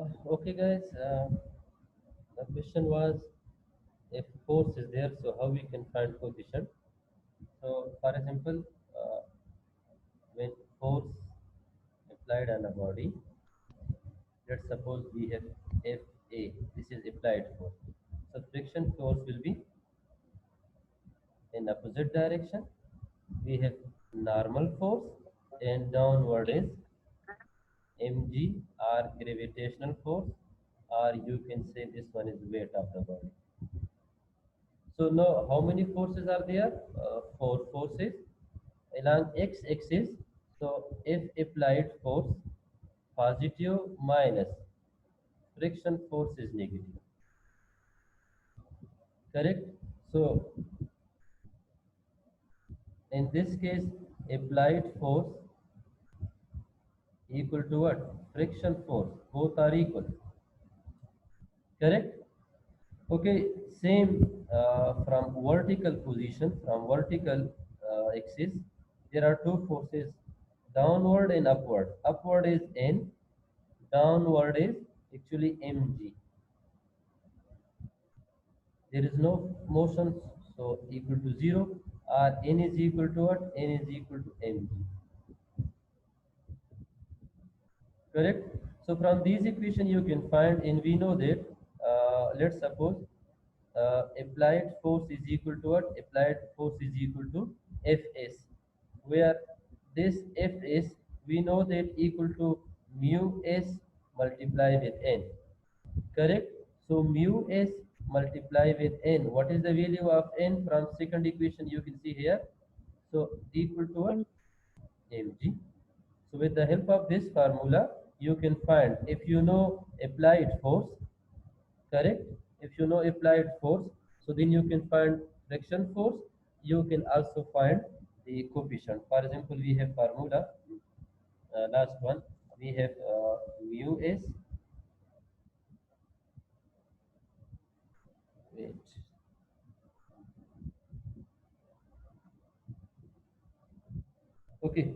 Okay, guys. The question was if force is there, so how we can find coefficient? So, for example, uh, when force applied on a body, let's suppose we have FA. This is applied force. So, friction force will be in opposite direction. We have normal force, and downward is mg or gravitational force, or you can say this one is weight of the body. So now how many forces are there? Four forces along x-axis. So if applied force positive minus friction force is negative, correct? So in this case, applied force equal to what? Friction force. Both are equal, correct? Okay, same from vertical position, from vertical axis, there are two forces, downward and upward. Upward is N, downward is actually mg. There is no motion, so equal to 0, or N is equal to what? N is equal to mg. Correct? So from these equation you can find, and we know that, let's suppose applied force is equal to what? Applied force is equal to Fs, where this Fs we know that equal to mu s multiplied with n. Correct? So mu s multiply with n. What is the value of n from second equation? You can see here. So equal to what? Mg. So with the help of this formula, you can find, if you know applied force, correct? If you know applied force, so then you can find friction force. You can also find the coefficient. For example, we have formula, last one, we have mu s, wait, okay,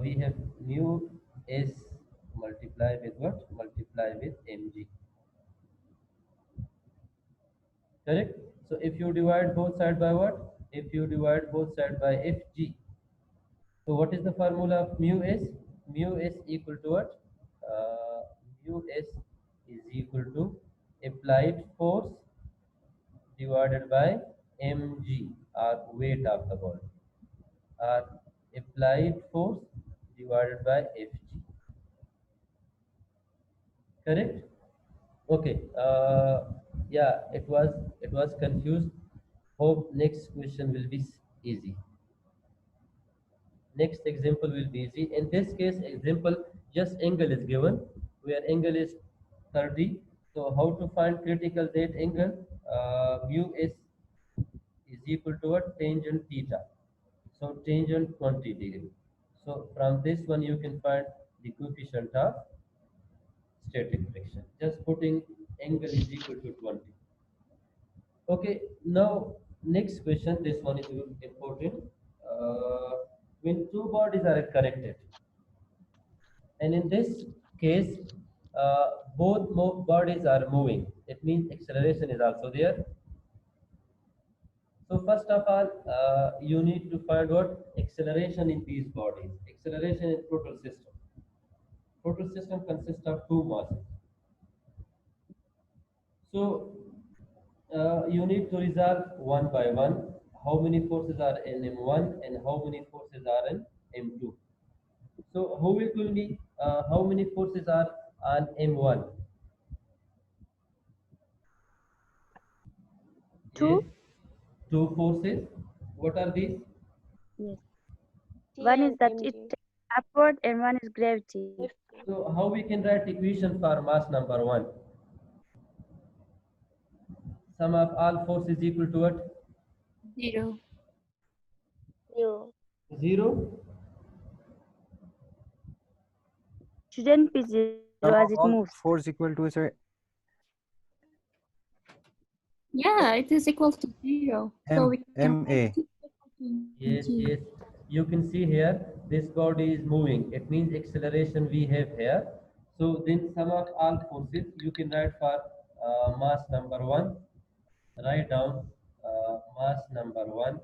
we have mu s multiply with what? Multiply with mg, correct? So if you divide both side by what? If you divide both side by fg, so what is the formula of mu s? Mu s equal to what? Uh, Mu s is equal to applied force divided by mg, or weight of the body, or applied force divided by fg, correct? Okay. Yeah, it was confused. Hope next question will be easy. Next example will be easy. In this case, example, just angle is given, where angle is 30. So how to find critical that angle? Mu is equal to what? Tangent theta. So tangent 20 degree. So from this one you can find the coefficient of static friction. Just putting angle is equal to 20. Okay, now next question. This one is important. Uh, when two bodies are connected, and in this case, uh, both bodies are moving, it means acceleration is also there. So first of all, you need to find what? Acceleration in these bodies. Acceleration in total system. Total system consists of two masses. So you need to resolve one by one. How many forces are in M1 and how many forces are in M2? So who will tell me how many forces are on M1? Yes, Two? two forces. What are these? Yes. T One is and that it mg. upward and one is gravity. So how we can write equation for mass number one? Sum of all forces equal to what? 0. U. Zero. Shouldn't be zero as it Sum of moves. all force equal to, sir, Yeah, it is equal to 0. So we can MA. write it equal to Yes, g. yes. You can see here this body is moving. It means acceleration we have here. So then sum of all forces you can write for mass number 1. Write down mass number 1.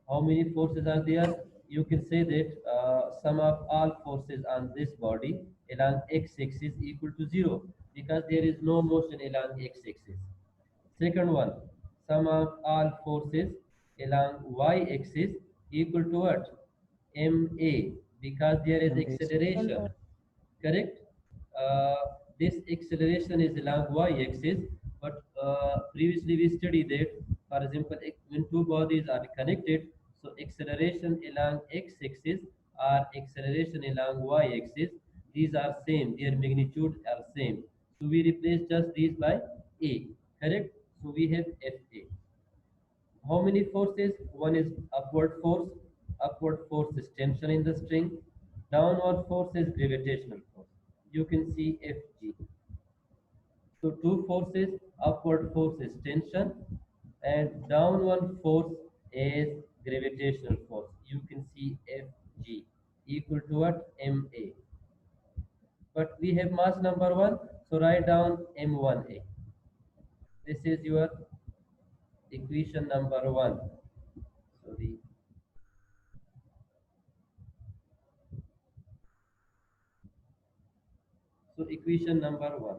How many forces are there? You can say that sum of all forces on this body along x-axis equal to 0 because there is no motion along x-axis. Second one, sum of all forces along y-axis equal to what? Ma, because there is MA. acceleration. Correct? Uh, this acceleration is along y-axis, but previously we studied that, for example, when two bodies are connected, so acceleration along x-axis or acceleration along y-axis, these are same, their magnitude are same. So we replace just these by A, correct? So we have Fa. How many forces? One is upward force. Upward force is tension in the string. Downward force is gravitational force. You can see Fg. So two forces, upward force is tension and downward force is gravitational force. You can see Fg equal to what? Ma. But we have mass number 1, so write down M1A. This is your equation number 1. Sorry. So equation number 1.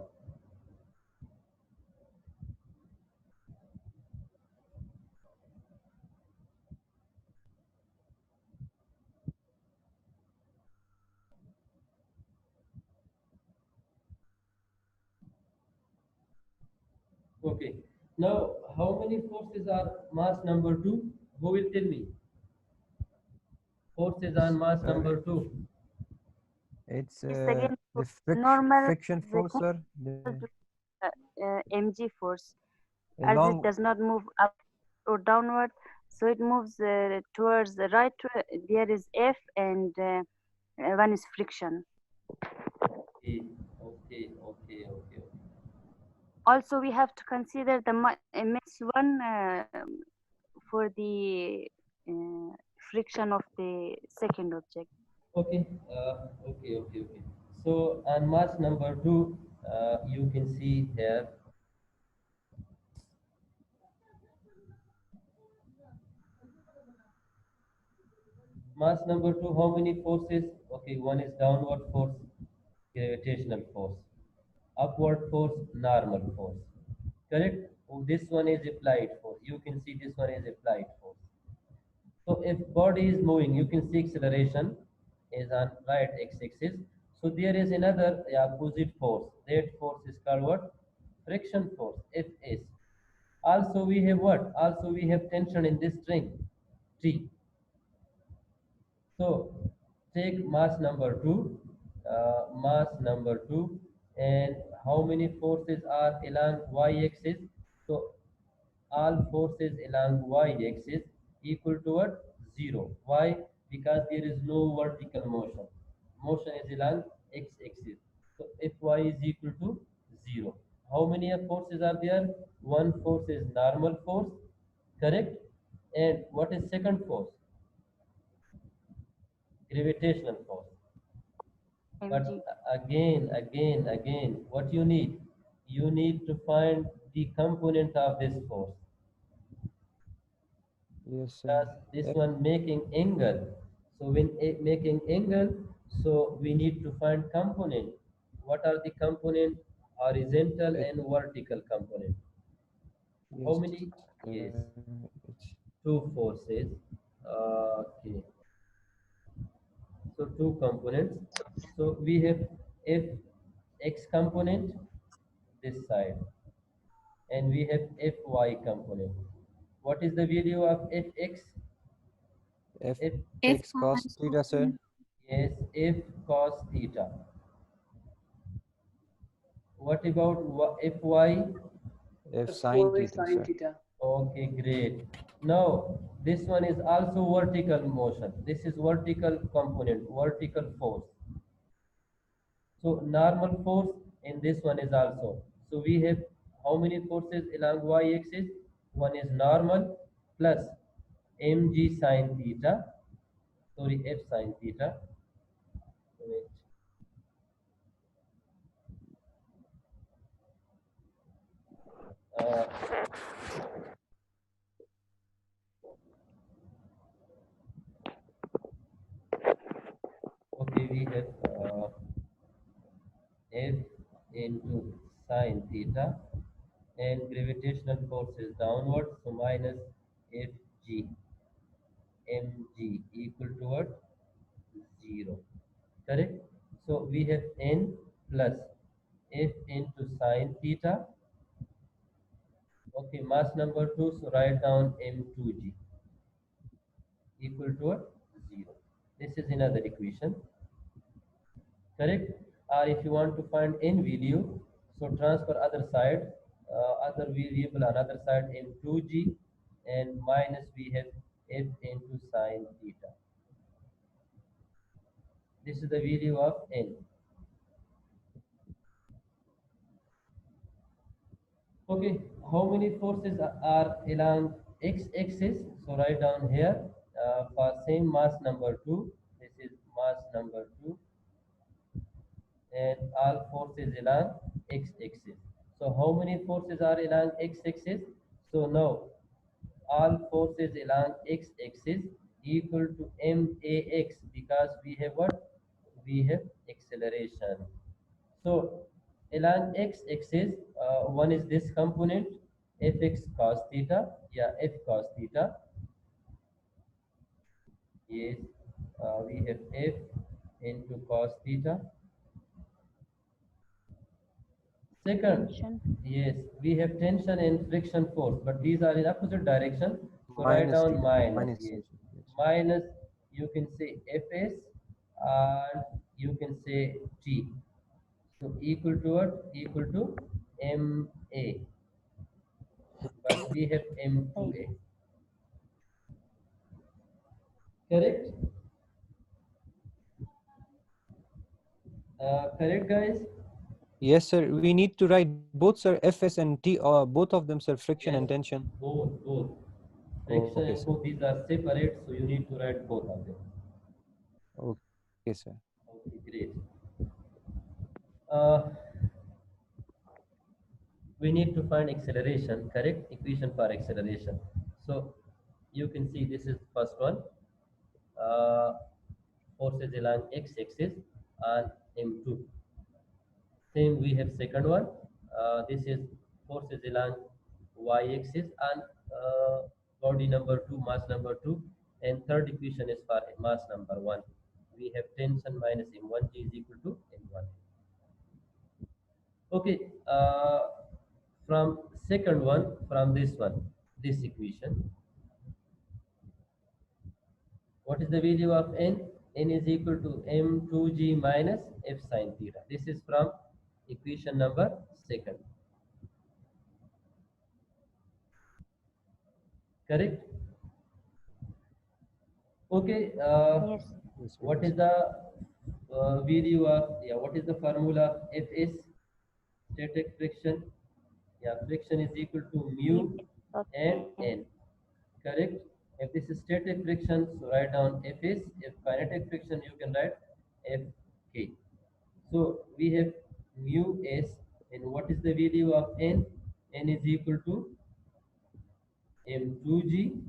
Okay. Now, how many forces are mass number 2? Who will tell me? Forces on mass number 2. It's It's again the normal friction the force, sir. mg force, A as it long, does not move up or downward, so it moves towards the right. There is F and one is friction. Okay, okay, okay, okay. Also, we have to consider the mass one for the friction of the second object. Okay, okay. So on mass number 2, you can see here mass number 2, how many forces? Okay, one is downward force, gravitational force. Upward force, normal force. Correct? Oh, this one is applied force. You can see this one is applied force. So if body is moving, you can see acceleration is on right x-axis. So there is another opposite force. That force is called what? Friction force, Fs. Also we have what? Also we have tension in this string, T. So take mass number 2, and how many forces are along y-axis? So all forces along y-axis equal to what? 0. Why? Because there is no vertical motion. Motion is along x-axis. So Fy is equal to 0. How many forces are there? One force is normal force, correct? And what is second force? Gravitational force. But mg. again, what you need? You need to find the component of this force. yes, sir. Because this one making angle. So when making angle, so we need to find component. What are the component? Horizontal and vertical component. How Yes, many? Yes, it's two forces. Okay. So two components. So we have f x component this side, and we have fy component. What is the value of fx? F F If x cos theta, sir. yes, f cos theta. What about fy? F sin theta, sir. Okay, great. Now this one is also vertical motion. This is vertical component, vertical force. So normal force in this one is also. So we have how many forces along y-axis? One is normal plus mg sine theta. Sorry, f sine theta. Wait. Uh, okay, we have F into sine theta, and gravitational force is downward, so minus Fg mg equal to what? 0. Correct? So we have n plus F into sine theta. Okay, mass number 2, so write down m2g equal to what? 0. This is another equation. Correct? Or if you want to find n value, so transfer other side, other variable on other side m2g, and minus we have f into sine theta. This is the value of n. Okay, how many forces are along x-axis? So write down here for same mass number 2. This is mass number 2, and all forces along x-axis. So how many forces are along x-axis? So now all forces along x-axis equal to max, because we have what? We have acceleration. So along x-axis, one is this component fx cos theta, yeah, f cos theta. Yes, we have f into cos theta. Second, Tension. yes, we have tension and friction force, but these are in opposite direction. So write Minus down theta. minus, Minus yes, tension, yes. minus, you can say fs, and you can say t. So equal to what? Equal to ma, but we have m2a. Correct? Correct, guys? Yes, sir. We need to write both, sir. Fs and T, both of them, sir. Friction Yes, and tension. both. Oh, Friction okay, and sir. force, these are separate, so you need to write both of them. Okay, sir. Okay, great. Uh, we need to find acceleration, correct? Equation for acceleration. So you can see this is first one. Forces along x-axis and m2. Same we have second one. This is forces along y-axis and body number 2, mass number 2. And third equation is for mass number 1. We have tension minus m1g is equal to m1. Okay, from second one, from this one, this equation, what is the value of n? N is equal to m2g minus f sine theta. This is from equation number second. Correct? Okay, Yes. Yes, what yes. is the value of, yeah, what is the formula of Fs? Static friction. Yeah, friction is equal to mu and n. Correct? If this is static friction, so write down Fs. If kinetic friction, you can write Fk. So we have mu s, and what is the value of n? N is equal to m2g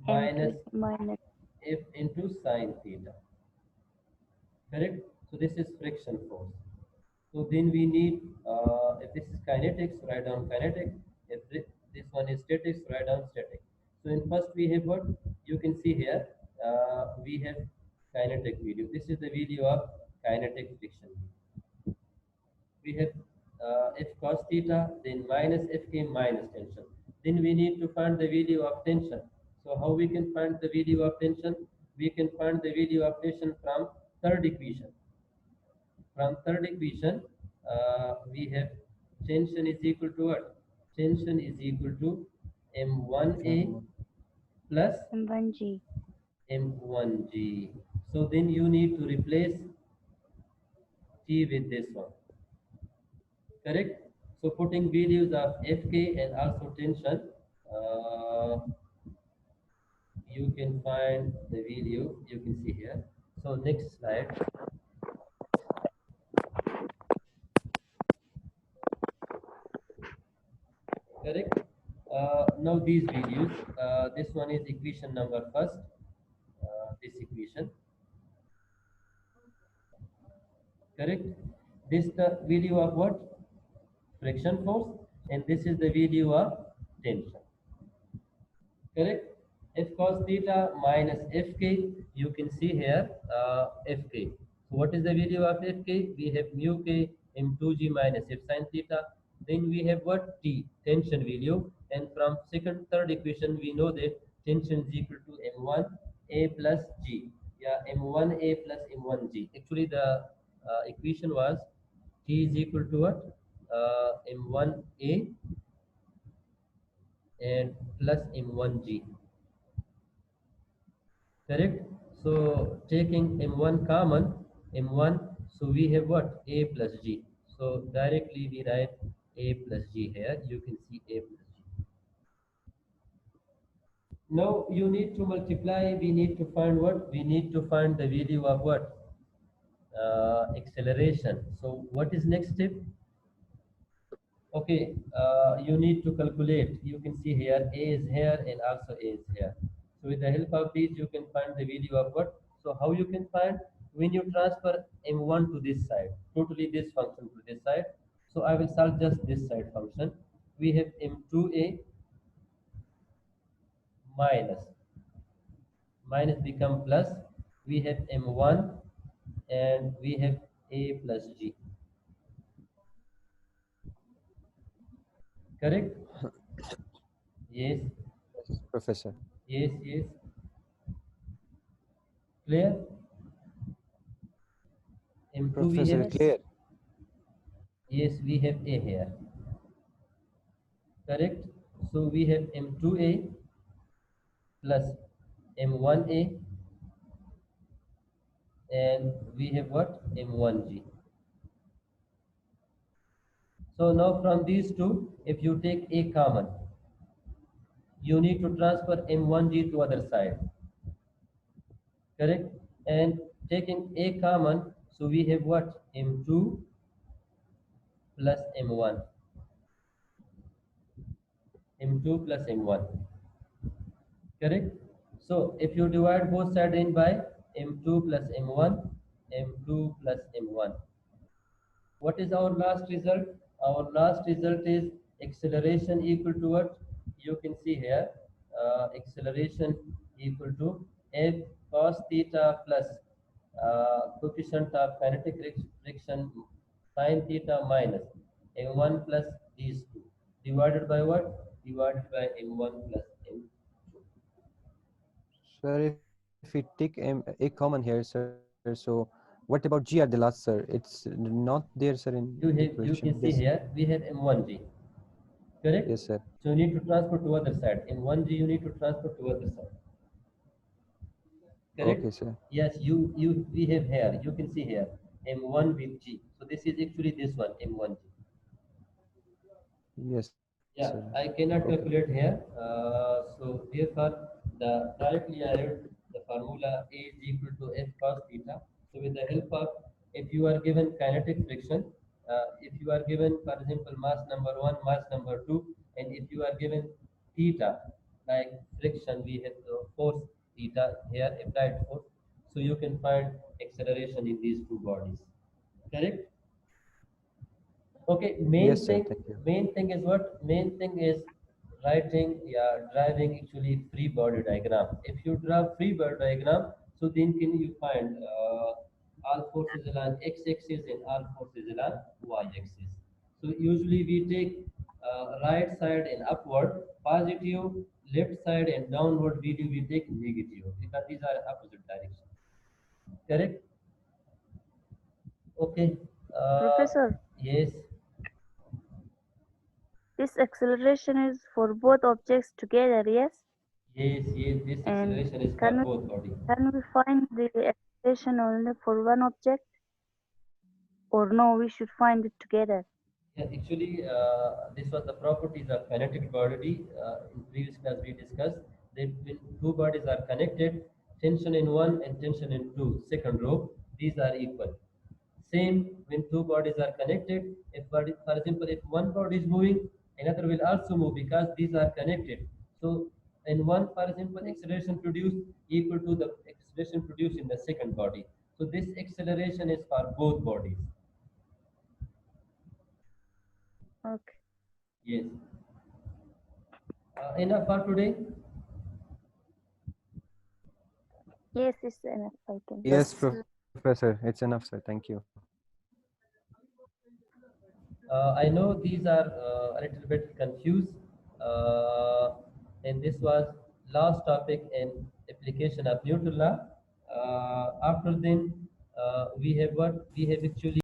minus minus f into sine theta. Correct? So this is friction force. So then we need, if this is kinetics, write down kinetic. If this one is statics, write down static. So in first we have what? You can see here, we have kinetic value. This is the value of kinetic friction. We have f cos theta, then minus fk minus tension. Then we need to find the value of tension. So how we can find the value of tension? We can find the value of tension from third equation. From third equation, we have tension is equal to what? Tension is equal to m1a plus m1g. m1g. So then you need to replace t with this one. Correct? So putting values of Fk and also tension, you can find the value, you can see here. So next slide. Correct? now these videos, this one is equation number first, this equation, correct? This the value of what? Friction force, and this is the value of tension, correct? F cos theta minus Fk, you can see here Fk. So what is the value of Fk? We have mu k m2g minus F sin theta. Then we have what? T, tension value. And from second, third equation, we know that tension is equal to m1 a plus g. Yeah, m1 a plus m1 g. Actually, the equation was T is equal to what? M1 a and plus m1 g. Correct? So taking m1 common, m1, so we have what? A plus g. So directly we write a plus g here. You can see a plus g. Now you need to multiply. We need to find what? We need to find the value of what? Acceleration. So what is next step? Okay, you need to calculate. You can see here a is here and also a is here. So with the help of these, you can find the value of what? So how you can find? When you transfer m1 to this side, totally this function to this side. So I will solve just this side function. We have m2a minus, minus become plus. We have m1 and we have a plus g. Correct? Yes. Yes, Professor. Yes, yes. Clear? M2 we Professor, have, clear. yes, we have A here. Correct? So we have M2A plus M1A and we have what? M1G. So now from these two, if you take A common, you need to transfer M1G to other side. Correct? And taking A common, so we have what? M2 plus M1. M2 plus M1. Correct? So if you divide both sides in by M2 plus M1, M2 plus M1. What is our last result? Our last result is acceleration equal to what? You can see here, acceleration equal to F cos theta plus coefficient of kinetic friction sin theta minus M1 plus these two. Divided by what? Divided by M1 plus M2. Sir, if we take a common here, sir, so what about G at the last, sir? It's not there, sir, in You the have, you equation. can see Yes. here we have M1G, correct? Yes, sir. So you need to transfer to other side. M1G you need to transfer to other side. Correct? Okay, sir. Yes, we have here. You can see here M1 with G. So this is actually this one M1G. Yes, Yeah, sir. I cannot Okay. calculate here. So therefore, the directly I wrote the formula A is equal to F cos theta. So with the help of, if you are given kinetic friction, if you are given, for example, mass number 1, mass number 2, and if you are given theta, like friction, we have the force theta here, applied force. So you can find acceleration in these two bodies. Correct? Okay, Yes, sir. Thank you. main thing is what? Main thing is writing, yeah, driving actually free body diagram. If you draw free body diagram, so then can you find all forces along x-axis and all forces along y-axis. So usually we take right side and upward positive, left side and downward video we take negative because these are opposite direction. Correct? Okay. Professor, Yes. this acceleration is for both objects together, yes? Yes, yes, this And acceleration is for can we, both body. can we find the acceleration only for one object? Or no, we should find it together? Yeah, actually, this was the properties of kinetic body. In previous class, we discussed that when two bodies are connected, tension in one and tension in two, second row, these are equal. Same when two bodies are connected. If body, for example, if one body is moving, another will also move because these are connected. So in one, for example, acceleration produced equal to the acceleration produced in the second body. So this acceleration is for both bodies. Okay. Yes. Enough for today. Yes, it's enough, I think. Yes, Professor. It's enough, sir. Thank you. I know these are a little bit confused, and this was last topic in application of Newton law. After then, we have what we have actually